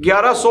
1100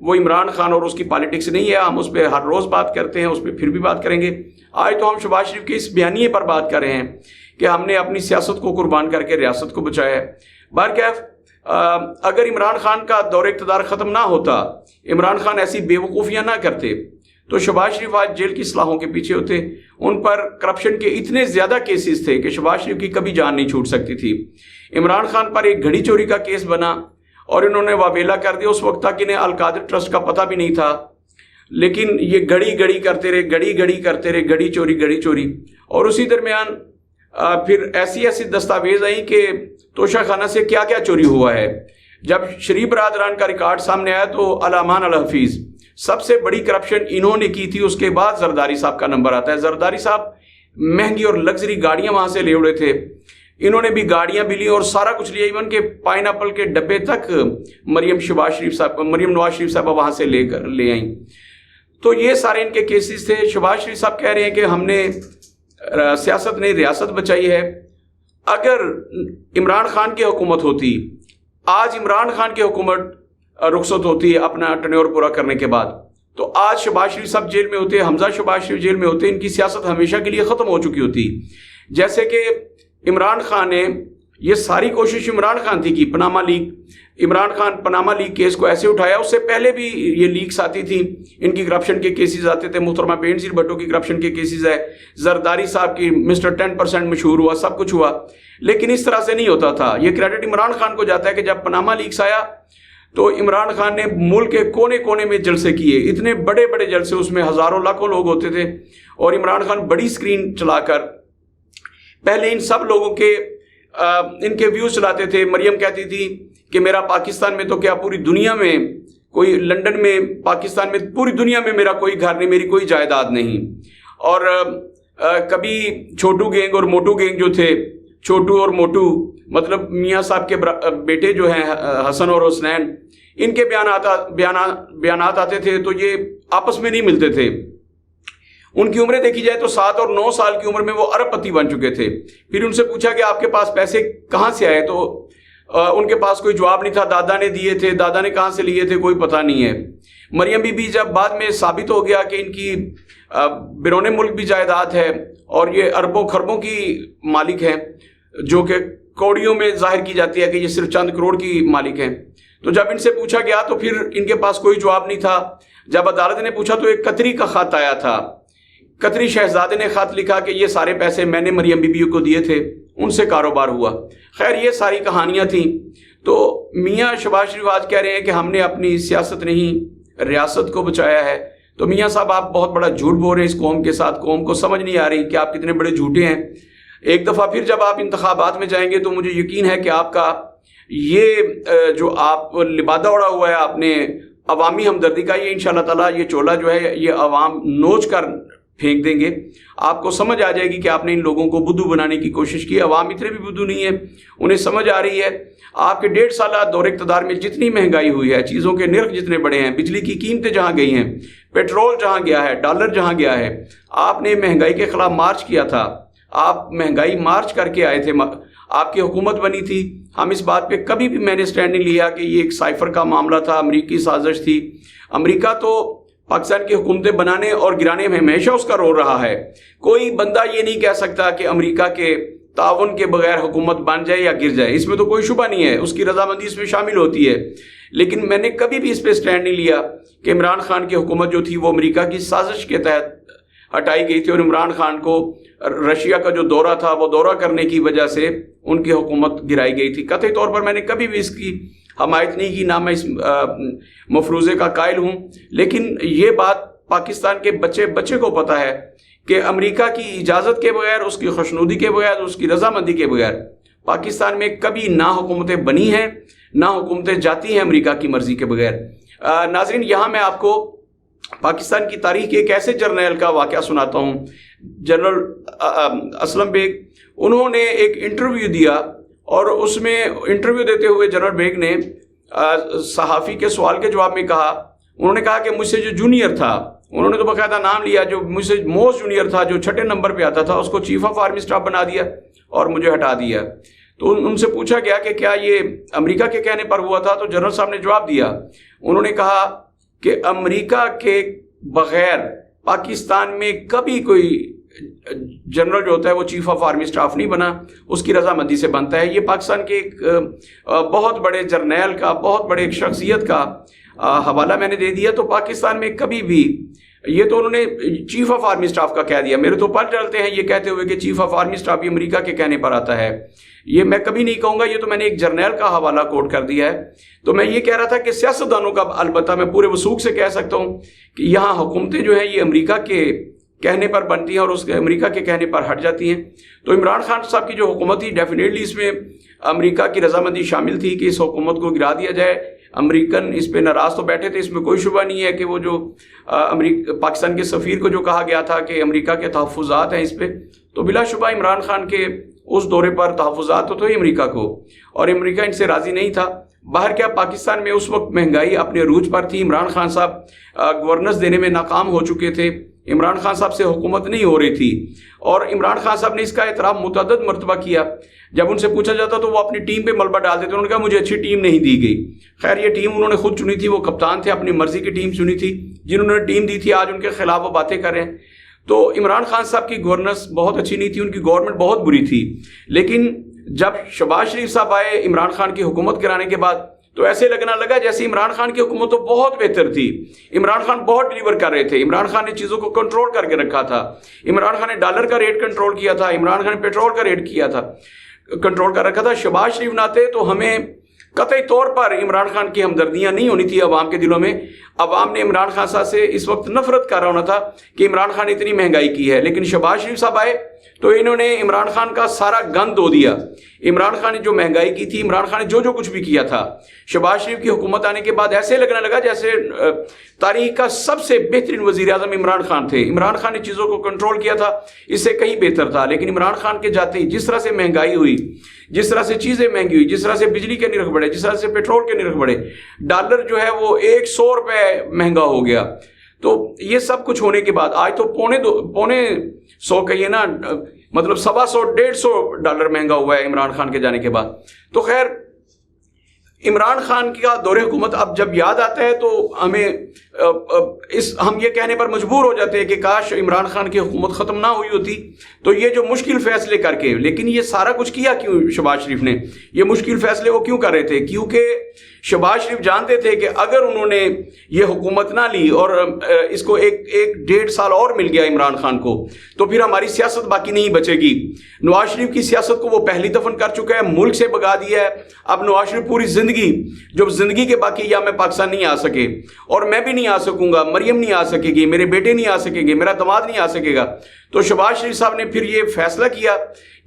وہ عمران خان اور اس کی پالیٹکس نہیں ہے. ہم اس پہ ہر روز بات کرتے ہیں, اس پہ پھر بھی بات کریں گے. آج تو ہم شہباز شریف کے اس بیانیے پر بات کر رہے ہیں کہ ہم نے اپنی سیاست کو قربان کر کے ریاست کو بچایا ہے. بہرکیف اگر عمران خان کا دور اقتدار ختم نہ ہوتا, عمران خان ایسی بے وقوفیاں نہ کرتے, تو شہباز شریف آج جیل کی اصلاحوں کے پیچھے ہوتے. ان پر کرپشن کے اتنے زیادہ کیسز تھے کہ شہباز شریف کی کبھی جان نہیں چھوٹ سکتی تھی. عمران خان پر ایک گھڑی چوری کا کیس بنا اور انہوں نے واویلا کر دیا. اس وقت تک انہیں القادر ٹرسٹ کا پتہ بھی نہیں تھا, لیکن یہ گڑی کرتے رہے, گڑی کرتے رہے, گڑی چوری. اور اسی درمیان پھر ایسی دستاویز آئیں کہ توشہ خانہ سے کیا چوری ہوا ہے. جب شریف برادران کا ریکارڈ سامنے آیا تو علامان الحفیظ سب سے بڑی کرپشن انہوں نے کی تھی. اس کے بعد زرداری صاحب کا نمبر آتا ہے. زرداری صاحب مہنگی اور لگژری گاڑیاں وہاں سے لے اڑے تھے. انہوں نے بھی گاڑیاں بھی لی اور سارا کچھ لیا, ایون کہ پائن ایپل کے ڈبے تک مریم نواز شریف صاحب وہاں سے لے آئیں. تو یہ سارے ان کے کیسز تھے. شہباز شریف صاحب کہہ رہے ہیں کہ ہم نے سیاست نے ریاست بچائی ہے. اگر عمران خان کی حکومت ہوتی, آج عمران خان کی حکومت رخصت ہوتی اپنا ٹنیور پورا کرنے کے بعد, تو آج شہباز شریف صاحب جیل میں ہوتے, حمزہ شہباز شریف جیل میں ہوتے. ان کی سیاست ہمیشہ کے لیے ختم ہو چکی ہوتی. جیسے کہ عمران خان نے, یہ ساری کوشش عمران خان تھی کہ Panama leak, Imran Khan Panama leak case کو ایسے اٹھایا. اس سے پہلے بھی یہ لیکس آتی تھی, ان کی کرپشن کے کیسز آتے تھے. محترمہ بینظیر بھٹو کی کرپشن کے کیسز ہے, زرداری صاحب کی مسٹر 10% مشہور ہوا, سب کچھ ہوا. لیکن اس طرح سے نہیں ہوتا تھا. یہ کریڈٹ عمران خان کو جاتا ہے کہ جب پاناما لیکس آیا تو عمران خان نے ملک کے کونے کونے میں جلسے کیے, اتنے بڑے بڑے جلسے, اس میں ہزاروں لاکھوں لوگ ہوتے تھے. اور عمران خان بڑی سکرین چلا کر پہلے ان سب لوگوں کے ان کے ویوز چلاتے تھے. مریم کہتی تھی کہ میرا پاکستان میں تو کیا پوری دنیا میں کوئی, لنڈن میں, پاکستان میں, پوری دنیا میں میرا کوئی گھر نہیں, میری کوئی جائیداد نہیں. اور کبھی چھوٹو گینگ اور موٹو گینگ جو تھے, چھوٹو اور موٹو مطلب میاں صاحب کے بیٹے جو ہیں حسن اور حسنین, ان کے بیانات آتے تھے تو یہ آپس میں نہیں ملتے تھے. ان کی عمریں دیکھی جائے تو 7 اور 9 سال کی عمر میں وہ ارب پتی بن چکے تھے. پھر ان سے پوچھا کہ آپ کے پاس پیسے کہاں سے آئے, تو ان کے پاس کوئی جواب نہیں تھا. دادا نے دیے تھے, دادا نے کہاں سے لیے تھے کوئی پتہ نہیں ہے. مریم بی بی جب بعد میں ثابت ہو گیا کہ ان کی بیرون ملک بھی جائیداد ہے اور یہ اربوں خربوں کی مالک ہیں, جو کہ کوڑیوں میں ظاہر کی جاتی ہے کہ یہ صرف چند کروڑ کی مالک ہیں. تو جب ان سے پوچھا گیا تو پھر ان کے پاس کوئی جواب نہیں تھا. جب عدالت نے پوچھا تو ایک قطری کا خط آیا تھا. قطری شہزادے نے خط لکھا کہ یہ سارے پیسے میں نے مریم بی بی کو دیے تھے, ان سے کاروبار ہوا. خیر یہ ساری کہانیاں تھیں. تو میاں شہباز شریف آج کہہ رہے ہیں کہ ہم نے اپنی سیاست نہیں ریاست کو بچایا ہے. تو میاں صاحب آپ بہت بڑا جھوٹ بول رہے ہیں اس قوم کے ساتھ. قوم کو سمجھ نہیں آ رہی کہ آپ کتنے بڑے جھوٹے ہیں. ایک دفعہ پھر جب آپ انتخابات میں جائیں گے تو مجھے یقین ہے کہ آپ کا یہ جو آپ لبادہ اڑا ہوا ہے آپ نے عوامی ہمدردی کا, یہ انشاءاللہ تعالیٰ یہ چولا جو ہے یہ عوام نوچ کر پھینک دیں گے. آپ کو سمجھ آ جائے گی کہ آپ نے ان لوگوں کو بدھو بنانے کی کوشش کی. عوام اتنے بھی بدھو نہیں ہے, انہیں سمجھ آ رہی ہے. آپ کے 1.5 سالہ دور اقتدار میں جتنی مہنگائی ہوئی ہے, چیزوں کے نرخ جتنے بڑے ہیں, بجلی کی قیمتیں جہاں گئی ہیں, پیٹرول جہاں گیا ہے, ڈالر جہاں گیا ہے, آپ نے مہنگائی کے خلاف مارچ کیا تھا. آپ مہنگائی مارچ کر کے آئے تھے, آپ کی حکومت بنی تھی. ہم اس بات پہ کبھی بھی میں نے سٹینڈ نہیں لیا کہ یہ ایک سائفر کا معاملہ تھا, امریکی سازش تھی. امریکہ تو پاکستان کی حکومتیں بنانے اور گرانے میں ہمیشہ اس کا رول رہا ہے. کوئی بندہ یہ نہیں کہہ سکتا کہ امریکہ کے تعاون کے بغیر حکومت بن جائے یا گر جائے, اس میں تو کوئی شبہ نہیں ہے, اس کی رضامندی اس میں شامل ہوتی ہے. لیکن میں نے کبھی بھی اس پہ سٹینڈ نہیں لیا کہ عمران خان کی حکومت جو تھی وہ امریکہ کی سازش کے تحت ہٹائی گئی تھی, اور عمران خان کو رشیا کا جو دورہ تھا وہ دورہ کرنے کی وجہ سے ان کی حکومت گرائی گئی تھی. قطعی طور پر میں نے کبھی بھی اس کی حمایت نہیں کی, نہ میں اس مفروضے کا قائل ہوں. لیکن یہ بات پاکستان کے بچے کو پتہ ہے کہ امریکہ کی اجازت کے بغیر, اس کی خوشنودی کے بغیر, اس کی رضامندی کے بغیر پاکستان میں کبھی نہ حکومتیں بنی ہیں نہ حکومتیں جاتی ہیں امریکہ کی مرضی کے بغیر. ناظرین, یہاں میں آپ کو پاکستان کی تاریخ کے ایک ایسے جرنیل کا واقعہ سناتا ہوں, جنرل اسلم بیگ. انہوں نے ایک انٹرویو دیا اور اس میں انٹرویو دیتے ہوئے جنرل بیگ نے صحافی کے سوال کے جواب میں کہا, انہوں نے کہا کہ مجھ سے جو جونیئر تھا, انہوں نے تو باقاعدہ نام لیا, جو مجھ سے موسٹ جونیئر تھا, جو 6 نمبر پہ آتا تھا, اس کو چیف آف آرمی اسٹاف بنا دیا اور مجھے ہٹا دیا. تو ان سے پوچھا گیا کہ کیا یہ امریکہ کے کہنے پر ہوا تھا, تو جنرل صاحب نے جواب دیا. انہوں نے کہا کہ امریکہ کے بغیر پاکستان میں کبھی کوئی جنرل جو ہوتا ہے وہ چیف آف آرمی اسٹاف نہیں بنا، اس کی رضامندی سے بنتا ہے۔ یہ پاکستان کے ایک بہت بڑے جرنیل کا، بہت بڑے ایک شخصیت کا حوالہ میں نے دے دیا۔ تو پاکستان میں کبھی بھی، یہ تو انہوں نے چیف آف آرمی اسٹاف کا کہہ دیا، میرے تو پل ڈالتے ہیں یہ کہتے ہوئے کہ چیف آف آرمی اسٹاف بھی امریکہ کے کہنے پر آتا ہے، یہ میں کبھی نہیں کہوں گا، یہ تو میں نے ایک جرنیل کا حوالہ کوٹ کر دیا ہے۔ تو میں یہ کہہ رہا تھا کہ سیاستدانوں کا، البتہ میں پورے وثوق سے کہہ سکتا ہوں کہ یہاں حکومتیں جو ہیں یہ امریکہ کے کہنے پر بنتی ہیں اور اس امریکہ کے کہنے پر ہٹ جاتی ہیں۔ تو عمران خان صاحب کی جو حکومت تھی، ڈیفینیٹلی اس میں امریکہ کی رضامندی شامل تھی کہ اس حکومت کو گرا دیا جائے۔ امریکن اس پہ ناراض تو بیٹھے تھے، اس میں کوئی شبہ نہیں ہے کہ وہ جو پاکستان کے سفیر کو جو کہا گیا تھا کہ امریکہ کے تحفظات ہیں اس پہ، تو بلا شبہ عمران خان کے اس دورے پر تحفظات تو تھے امریکہ کو، اور امریکہ ان سے راضی نہیں تھا۔ باہر کیا، پاکستان میں اس وقت مہنگائی اپنے عروج پر تھی، عمران خان صاحب گورننس دینے میں ناکام ہو چکے تھے، عمران خان صاحب سے حکومت نہیں ہو رہی تھی، اور عمران خان صاحب نے اس کا اعتراف متعدد مرتبہ کیا۔ جب ان سے پوچھا جاتا تو وہ اپنی ٹیم پہ ملبہ ڈال دیتے، انہوں نے کہا مجھے اچھی ٹیم نہیں دی گئی۔ خیر یہ ٹیم انہوں نے خود چنی تھی، وہ کپتان تھے، اپنی مرضی کی ٹیم چنی تھی، جنہوں نے ٹیم دی تھی آج ان کے خلاف وہ باتیں کر رہے ہیں۔ تو عمران خان صاحب کی گورننس بہت اچھی نہیں تھی، ان کی گورنمنٹ بہت بری تھی، لیکن جب شہباز شریف صاحب آئے عمران خان کی حکومت گرانے کے بعد، تو ایسے لگنا لگا جیسے عمران خان کی حکومت تو بہت بہتر تھی، عمران خان بہت ڈیلیور کر رہے تھے، عمران خان نے چیزوں کو کنٹرول کر کے رکھا تھا، عمران خان نے ڈالر کا ریٹ کنٹرول کیا تھا، عمران خان نے پیٹرول کا ریٹ کیا تھا، کنٹرول کر رکھا تھا۔ شہباز شریف نہ آتے تو ہمیں قطعی طور پر عمران خان کی ہمدردیاں نہیں ہونی تھی عوام کے دلوں میں۔ عوام نے عمران خان صاحب سے اس وقت نفرت کر رہا ہونا تھا کہ عمران خان نے اتنی مہنگائی کی ہے، لیکن شہباز شریف صاحب آئے تو انہوں نے عمران خان کا سارا گند دھو دیا۔ عمران خان نے جو مہنگائی کی تھی، عمران خان نے جو کچھ بھی کیا تھا، شہباز شریف کی حکومت آنے کے بعد ایسے لگنے لگا جیسے تاریخ کا سب سے بہترین وزیر اعظم عمران خان تھے۔ عمران خان نے چیزوں کو کنٹرول کیا تھا، اس سے کہیں بہتر تھا، لیکن عمران خان کے جاتے ہی جس طرح سے مہنگائی ہوئی، جس طرح سے چیزیں مہنگی ہوئی، جس طرح سے بجلی کے نرخ بڑھے، جس طرح سے پیٹرول کے نرخ بڑھے، ڈالر جو ہے وہ 100 روپے مہنگا ہو گیا۔ تو یہ سب کچھ ہونے کے بعد آج تو پونے 100 کہیے نا، مطلب 125 $150 مہنگا ہوا ہے عمران خان کے جانے کے بعد۔ تو خیر عمران خان کا دور حکومت اب جب یاد آتا ہے تو ہم یہ کہنے پر مجبور ہو جاتے ہیں کہ کاش عمران خان کی حکومت ختم نہ ہوئی ہوتی، تو یہ جو مشکل فیصلے کر کے، لیکن یہ سارا کچھ کیا کیوں شہباز شریف نے؟ یہ مشکل فیصلے وہ کیوں کر رہے تھے؟ کیونکہ شہباز شریف جانتے تھے کہ اگر انہوں نے یہ حکومت نہ لی اور اس کو ایک 1.5 سال اور مل گیا عمران خان کو، تو پھر ہماری سیاست باقی نہیں بچے گی۔ نواز شریف کی سیاست کو وہ پہلی دفن کر چکا ہے، ملک سے بھگا دیا ہے۔ اب نواز شریف پوری زندگی کے باقی یا میں پاکستان نہیں آ سکے، اور میں بھی نہیں آ سکوں گا، مریم نہیں آ سکے گی، میرے بیٹے نہیں آ سکیں گے، میرا داماد نہیں آ سکے گا۔ تو شہباز شریف صاحب نے پھر یہ فیصلہ کیا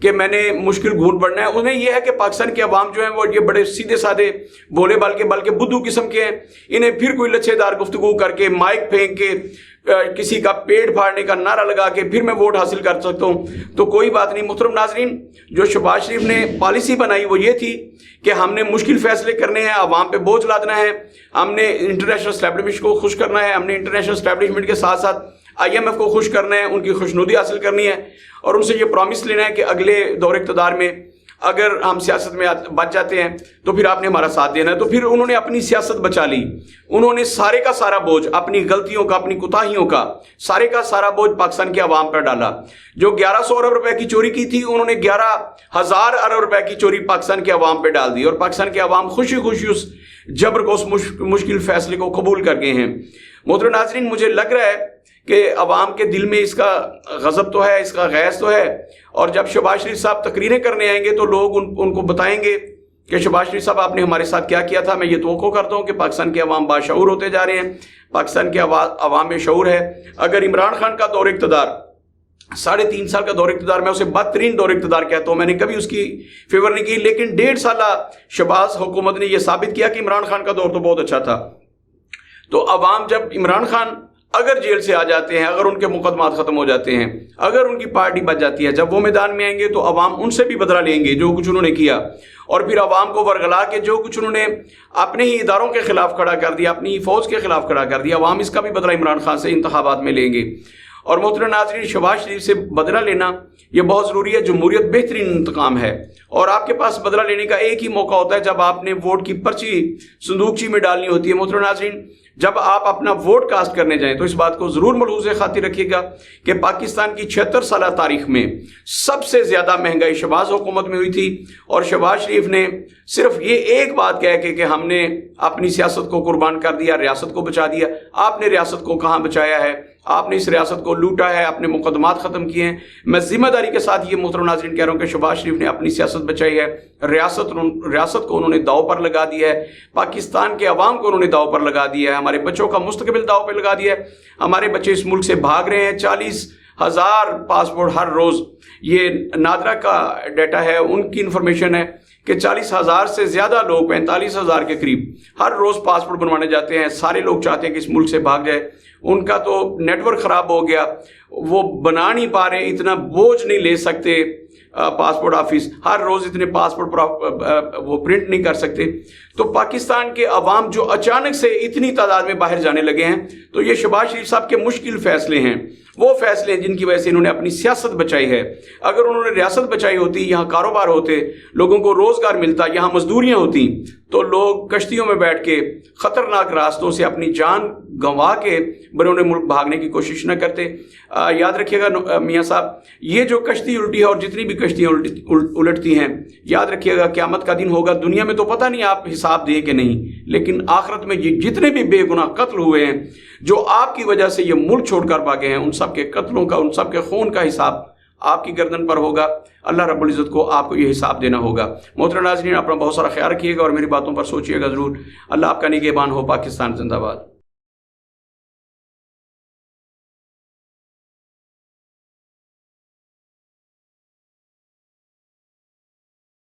کہ میں نے مشکل گھونٹ بڑھنا ہے۔ انہیں یہ ہے کہ پاکستان کے عوام جو ہیں وہ یہ بڑے سیدھے سادے بولے بلکہ بدھو قسم کے ہیں، انہیں پھر کوئی لچھے دار گفتگو کر کے، مائک پھینک کے، کسی کا پیٹ پھاڑنے کا نعرہ لگا کے پھر میں ووٹ حاصل کر سکتا ہوں، تو کوئی بات نہیں۔ محترم ناظرین، جو شہباز شریف نے پالیسی بنائی وہ یہ تھی کہ ہم نے مشکل فیصلے کرنے ہیں، عوام پہ بوجھ لادنا ہے، ہم نے انٹرنیشنل اسٹیبلشمنٹ کو خوش کرنا ہے، ہم نے انٹرنیشنل اسٹیبلشمنٹ کے ساتھ ساتھ IMF کو خوش کرنا ہے، ان کی خوشنودی حاصل کرنی ہے، اور ان سے یہ پرامس لینا ہے کہ اگلے دور اقتدار میں اگر ہم سیاست میں بچ جاتے ہیں تو پھر آپ نے ہمارا ساتھ دینا ہے۔ تو پھر انہوں نے اپنی سیاست بچا لی، انہوں نے سارے کا سارا بوجھ اپنی غلطیوں کا، اپنی کوتاہیوں کا سارے کا سارا بوجھ پاکستان کے عوام پر ڈالا۔ جو 1100 ارب روپے کی چوری کی تھی، انہوں نے 11,000 ارب روپے کی چوری پاکستان کے عوام پہ ڈال دی، اور پاکستان کے عوام خوشی خوشی اس جبر کو، اس مشکل فیصلے کو قبول کر گئے ہیں۔ محترم ناظرین، مجھے لگ رہا ہے کہ عوام کے دل میں اس کا غضب تو ہے، اس کا غیظ تو ہے، اور جب شہباز شریف صاحب تقریریں کرنے آئیں گے تو لوگ ان کو بتائیں گے کہ شہباز شریف صاحب آپ نے ہمارے ساتھ کیا کیا تھا۔ میں یہ توقع کرتا ہوں کہ پاکستان کے عوام باشعور ہوتے جا رہے ہیں، پاکستان کے عوام میں شعور ہے۔ اگر عمران خان کا دور اقتدار 3.5 سال کا دور اقتدار، میں اسے بدترین دور اقتدار کہتا ہوں، میں نے کبھی اس کی فیور نہیں کی، لیکن 1.5 سالہ شہباز حکومت نے یہ ثابت کیا کہ عمران خان کا دور تو بہت اچھا تھا۔ تو عوام جب عمران خان اگر جیل سے آ جاتے ہیں، اگر ان کے مقدمات ختم ہو جاتے ہیں، اگر ان کی پارٹی بچ جاتی ہے، جب وہ میدان میں آئیں گے تو عوام ان سے بھی بدلہ لیں گے جو کچھ انہوں نے کیا، اور پھر عوام کو ورگلا کے جو کچھ انہوں نے اپنے ہی اداروں کے خلاف کھڑا کر دیا، اپنی ہی فوج کے خلاف کھڑا کر دیا، عوام اس کا بھی بدلہ عمران خان سے انتخابات میں لیں گے۔ اور محترم ناظرین، شہباز شریف سے بدلہ لینا یہ بہت ضروری ہے۔ جمہوریت بہترین انتقام ہے، اور آپ کے پاس بدلہ لینے کا ایک ہی موقع ہوتا ہے جب آپ نے ووٹ کی پرچی صندوقچی میں ڈالنی ہوتی ہے۔ محترم ناظرین، جب آپ اپنا ووٹ کاسٹ کرنے جائیں تو اس بات کو ضرور ملحوظ خاطر رکھیے گا کہ پاکستان کی 76 سالہ تاریخ میں سب سے زیادہ مہنگائی شہباز حکومت میں ہوئی تھی، اور شہباز شریف نے صرف یہ ایک بات کہہ کے کہ ہم نے اپنی سیاست کو قربان کر دیا، ریاست کو بچا دیا۔ آپ نے ریاست کو کہاں بچایا ہے؟ آپ نے اس ریاست کو لوٹا ہے، اپنے مقدمات ختم کیے ہیں۔ میں ذمہ داری کے ساتھ یہ محترم ناظرین کہہ رہا ہوں کہ شہباز شریف نے اپنی سیاست بچائی ہے، ریاست کو انہوں نے داؤ پر لگا دیا ہے، پاکستان کے عوام کو انہوں نے داؤ پر لگا دیا ہے، ہمارے بچوں کا مستقبل داؤ پہ لگا دیا ہے۔ ہمارے بچے اس ملک سے بھاگ رہے ہیں، 40,000 پاسپورٹ ہر روز، یہ نادرا کا ڈیٹا ہے، ان کی انفارمیشن ہے کہ 40,000 سے زیادہ لوگ، 45,000 کے قریب ہر روز پاسپورٹ بنوانے جاتے ہیں۔ سارے لوگ چاہتے ہیں کہ اس ملک سے بھاگ جائے، ان کا تو نیٹ ورک خراب ہو گیا، وہ بنا نہیں پا رہے، اتنا بوجھ نہیں لے سکتے پاسپورٹ آفس، ہر روز اتنے پاسپورٹ وہ پرنٹ نہیں کر سکتے۔ تو پاکستان کے عوام جو اچانک سے اتنی تعداد میں باہر جانے لگے ہیں، تو یہ شہباز شریف صاحب کے مشکل فیصلے ہیں، وہ فیصلے ہیں جن کی وجہ سے انہوں نے اپنی سیاست بچائی ہے۔ اگر انہوں نے ریاست بچائی ہوتی، یہاں کاروبار ہوتے، لوگوں کو روزگار ملتا، یہاں مزدوریاں ہوتی، تو لوگ کشتیوں میں بیٹھ کے خطرناک راستوں سے اپنی جان گنوا کے بیرون ملک بھاگنے کی کوشش نہ کرتے۔ یاد رکھیے گا میاں صاحب، یہ جو کشتی الٹی ہے اور جتنی بھی کشتیاں الٹتی ہیں، یاد رکھیے گا قیامت کا دن ہوگا، دنیا میں تو پتہ نہیں آپ حساب دیں کہ نہیں، لیکن آخرت میں یہ جتنے بھی بے گناہ قتل ہوئے ہیں، جو آپ کی وجہ سے یہ ملک چھوڑ کر بھاگے ہیں، ان سب کے قتلوں کا، ان سب کے خون کا حساب آپ کی گردن پر ہوگا۔ اللہ رب العزت کو آپ کو یہ حساب دینا ہوگا۔ محترم ناظرین، اپنا بہت سارا خیال رکھیے گا اور میری باتوں پر سوچیے گا ضرور۔ اللہ آپ کا نگہبان ہو۔ پاکستان زندہ باد۔